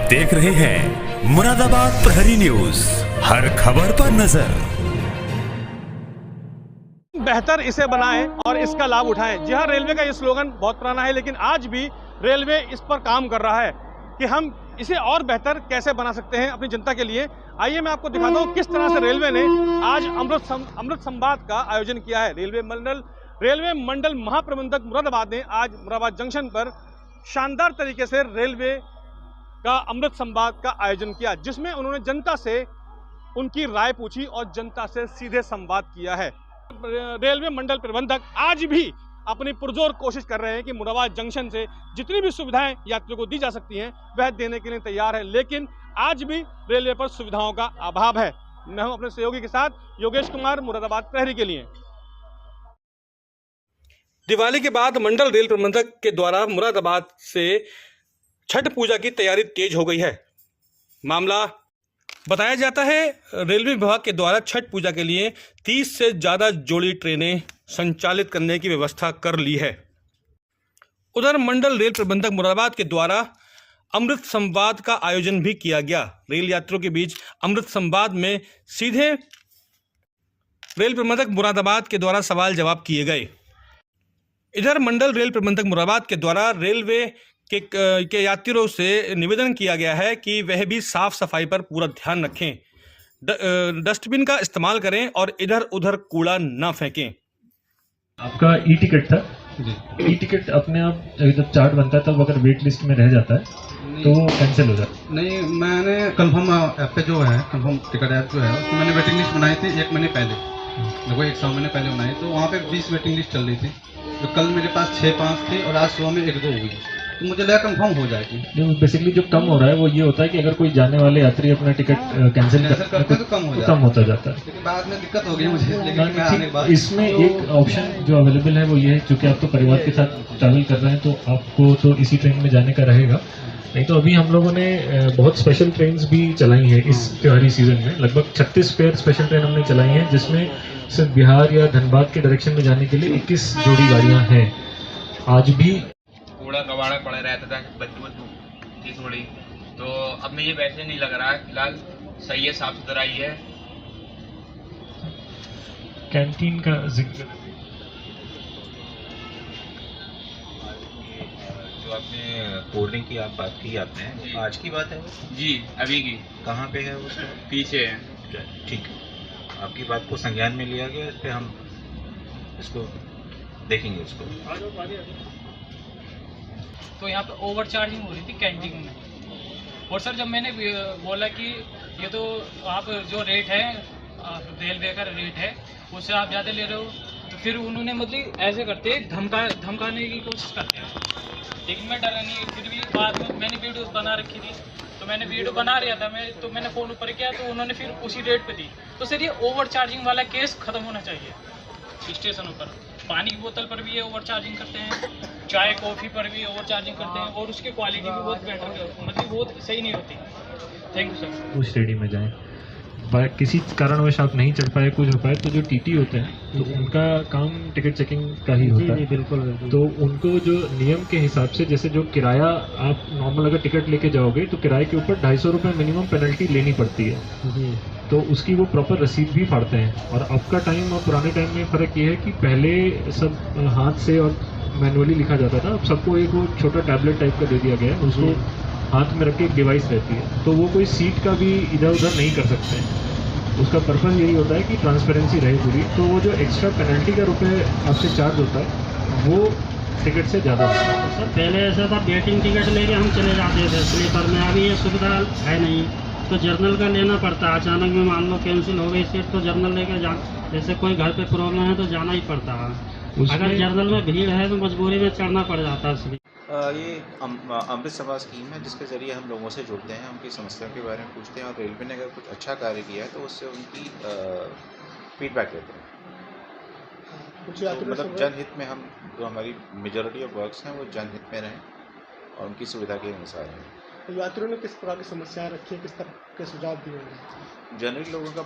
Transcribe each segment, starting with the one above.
देख रहे हैं मुरादाबाद प्रहरी न्यूज, हर खबर पर नजर। बेहतर इसे बनाएं और इसका लाभ उठाएं। जी हाँ, रेलवे का ये स्लोगन बहुत पुराना है, लेकिन आज भी रेलवे इस पर काम कर रहा है कि हम इसे और बेहतर कैसे बना सकते हैं अपनी जनता के लिए। आइए मैं आपको दिखाता हूँ किस तरह से रेलवे ने आज अमृत संवाद का आयोजन किया है। रेलवे मंडल महाप्रबंधक मुरादाबाद ने आज मुरादाबाद जंक्शन पर शानदार तरीके से रेलवे का अमृत संवाद का आयोजन किया, जिसमें उन्होंने जनता से उनकी राय पूछी और जनता से सीधे संवाद किया है। रेलवे मंडल प्रबंधक आज भी अपनी पुरजोर कोशिश कर रहे हैं कि मुरादाबाद जंक्शन से जितनी भी सुविधाएं यात्रियों को दी जा सकती हैं वह देने के लिए तैयार है, लेकिन आज भी रेलवे पर सुविधाओं का अभाव है। मैं हूं अपने सहयोगी के साथ योगेश कुमार, मुरादाबाद प्रहरी के लिए। दिवाली के बाद मंडल रेल प्रबंधक के द्वारा मुरादाबाद से छठ पूजा की तैयारी तेज हो गई है। मामला बताया जाता है रेलवे विभाग के द्वारा छठ पूजा के लिए 30 से ज़्यादा जोड़ी ट्रेनें संचालित करने की व्यवस्था कर ली है। उधर मंडल रेल प्रबंधक मुरादाबाद के द्वारा अमृत संवाद का आयोजन भी किया गया। रेल यात्रियों के बीच अमृत संवाद में सीधे रेल प्रबंधक मुरादाबाद के द्वारा सवाल जवाब किए गए। इधर मंडल रेल प्रबंधक मुरादाबाद के द्वारा रेलवे के यात्रियों से निवेदन किया गया है कि वह भी साफ सफाई पर पूरा ध्यान रखें, डस्टबिन का इस्तेमाल करें और इधर उधर कूड़ा न फेंकें। आपका ई टिकट था जी। ई टिकट अपने आप जब चार्ट बनता है तब अगर वेट लिस्ट में रह जाता है तो वो कैंसिल हो जाता है। नहीं, मैंने कंफर्म ऐप पे जो है कंफर्म टिकट ऐप जो है उसमें मैंने वेटिंग लिस्ट बनाई थी 1 महीने पहले, लगभग 1 महीने पहले बनाई। तो वहाँ पे 20 वेटिंग लिस्ट चल रही थी, तो कल मेरे पास 6-5 थी और आज सुबह में 1-2 हुई, तो मुझे लगा कंफर्म हो जाएगी। जो बेसिकली जो कम हो रहा है वो ये होता है कि अगर कोई जाने वाले यात्री अपना टिकट कैंसिल करते हैं तो कम होता जाता है। लेकिन बाद में दिक्कत हो गई मुझे, लेकिन मैं आने के बाद इसमें एक ऑप्शन जो अवेलेबल है वो ये है, क्योंकि आप तो परिवार के साथ ट्रैवल कर रहे हैं तो आपको तो इसी ट्रेन में जाने का रहेगा। नहीं तो अभी हम लोगों ने बहुत स्पेशल ट्रेन भी चलाई हैं इस त्योहारी सीजन में। लगभग 36 पेयर स्पेशल ट्रेन हमने चलाई हैं, जिसमें सिर्फ बिहार या धनबाद के डायरेक्शन में जाने के लिए 21 जोड़ी गाड़ियां हैं। आज भी कूड़ा कबाड़ा पड़ा रहता था, बदबू थी थोड़ी, तो अब में ये वैसे नहीं लग रहा है। फिलहाल सही है, साफ सुथराई है। कैंटीन का जिक्र जो आपने कोल्ड ड्रिंक की आप बात की, आपने आज की बात है वो? जी, अभी की। कहाँ पे है वो? पीछे है। ठीक है, आपकी बात को संज्ञान में लिया गया। इस पर हम इसको देखेंगे उसको। तो यहाँ पे ओवर चार्जिंग हो रही थी कैंटीन में। और सर जब मैंने बोला कि ये तो आप जो रेट है रेलवे का रेट है उससे आप ज़्यादा ले रहे हो, तो फिर उन्होंने मतलब ऐसे करते धमकाने की कोशिश करते हैं। लेकिन मैं डरा नहीं, फिर भी बाद में मैंने वीडियो बना रखी थी, तो मैंने वीडियो बना रहा था तो मैंने फ़ोन ऊपर किया तो उन्होंने फिर उसी रेट पे दी। तो सर ये ओवर चार्जिंग वाला केस ख़त्म होना चाहिए। स्टेशनों पर पानी की बोतल पर भी ये ओवर चार्जिंग करते हैं, चाय कॉफ़ी पर भी ओवर चार्जिंग करते हैं, और उसकी क्वालिटी भी बहुत बेटर मतलब बहुत सही नहीं होती। Thank you sir. उस श्रेणी में जाएं, किसी कारणवश आप नहीं चढ़ पाए, कुछ हो पाए, तो जो टीटी होते हैं तो उनका काम टिकट चेकिंग का ही होता है। बिल्कुल। तो उनको जो नियम के हिसाब से, जैसे जो किराया आप नॉर्मल अगर टिकट लेके जाओगे तो किराए के ऊपर 250 रुपये मिनिमम पेनल्टी लेनी पड़ती है, तो उसकी वो प्रॉपर रसीद भी फाड़ते हैं। और अब का टाइम और पुराने टाइम में फ़र्क ये है कि पहले सब हाथ से और मैनुअली लिखा जाता था, अब सबको एक वो छोटा टैबलेट टाइप का दे दिया गया है, उसको हाथ में रख के एक डिवाइस रहती है, तो वो कोई सीट का भी इधर उधर नहीं कर सकते हैं। उसका पर्पज़ यही होता है कि ट्रांसपेरेंसी रहे पूरी। तो वो जो एक्स्ट्रा पेनल्टी का रुपये आपसे चार्ज होता है वो टिकट से ज़्यादा होता है। सर पहले ऐसा था वेटिंग टिकट लेके हम चले जाते थे स्लीपर में, अभी ये सुविधा है नहीं, तो जर्नल का लेना पड़ता है। अचानक में मान लो कैंसिल हो गई सीट तो जर्नल लेकर जैसे कोई घर पे प्रॉब्लम है तो जाना ही पड़ता है। अगर जर्नल में भीड़ है तो मजबूरी में चढ़ना पड़ जाता है। ये अमृत संवाद स्कीम है, जिसके ज़रिए हम लोगों से जुड़ते हैं, उनकी समस्याओं के बारे में पूछते हैं, और रेलवे ने अगर कुछ अच्छा कार्य किया है तो उससे उनकी फीडबैक लेते हैं। तो मतलब जनहित में हम जो हमारी मेजॉरिटी ऑफ वर्क्स हैं वो जनहित में रहें और उनकी सुविधा के अनुसार हैं। तो यात्रियों ने किस तरह की समस्याएं रखी है, किस तरह के सुझाव दिए हैं? जनरली लोगों का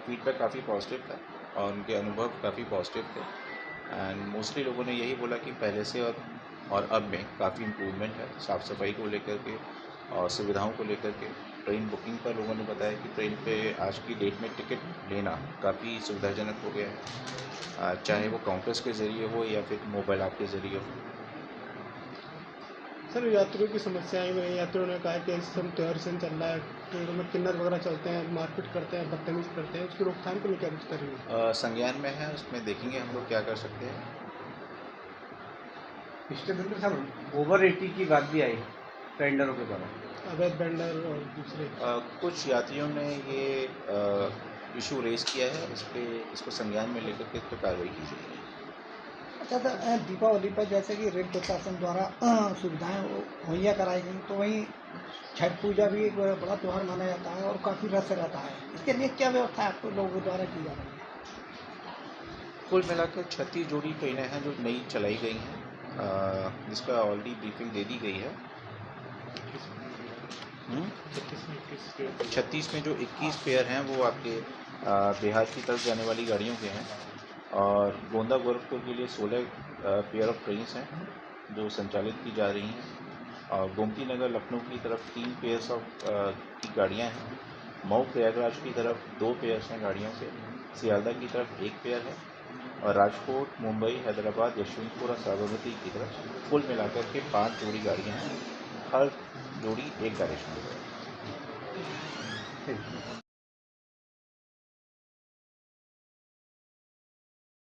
फीडबैक काफ़ी पॉजिटिव था और उनके अनुभव काफ़ी पॉजिटिव थे, एंड मोस्टली लोगों ने यही बोला कि पहले से और अब में काफ़ी इम्प्रूवमेंट है साफ़ सफाई को लेकर के, और सुविधाओं को लेकर के ट्रेन बुकिंग पर लोगों ने बताया कि ट्रेन पे आज की डेट में टिकट लेना काफ़ी सुविधाजनक हो गया है, चाहे वो काउंटर्स के ज़रिए हो या फिर मोबाइल ऐप के ज़रिए हो। सर यात्रियों की समस्याएं भी रही, यात्रियों ने कहा कि इस समय त्योहार सीजन चल रहा है, ट्रेनों में किन्नर वगैरह चलते हैं, मारपीट करते हैं, बदतमीज़ करते हैं, उसकी रोकथाम के लिए क्या कुछ कर रही है? संज्ञान में है, उसमें देखेंगे हम लोग क्या कर सकते हैं। मिस्टर साहब, ओवर रेटिंग की बात भी आई वेंडरों के द्वारा, अवैध वेंडर और दूसरे कुछ यात्रियों ने ये इशू रेज किया है, इसको संज्ञान में लेकर के इस पर कार्रवाई की जाएगी। अच्छा तो दीपावली पर जैसे कि रेल प्रशासन द्वारा सुविधाएं मुहैया कराई गई, तो वहीं छठ पूजा भी एक बड़ा त्यौहार माना जाता है और काफ़ी रस रहता है, इसके लिए क्या व्यवस्था आपको लोगों द्वारा की जा रही है? कुल मिलाकर 36 जोड़ी ट्रेनें हैं जो नई चलाई गई हैं, जिसका ऑलरेडी ब्रीफिंग दे दी गई है। 36 में जो 21 पेयर हैं वो आपके बिहार की तरफ जाने वाली गाड़ियों के हैं, और गोंदा गोरखपुर के लिए 16 पेयर ऑफ ट्रेन्स हैं जो संचालित की जा रही हैं, और गोमती नगर लखनऊ की तरफ 3 पेयर्स ऑफ की गाड़ियां हैं, मऊ प्रयागराज की तरफ 2 पेयर्स हैं गाड़ियों के, सियालदा की तरफ 1 पेयर है, और राजकोट, मुंबई, हैदराबाद, यशवंतपुर और साबरमती की तरफ कुल मिलाकर के 5 जोड़ी गाड़ियाँ हैं, हर जोड़ी एक डायरेक्शन में।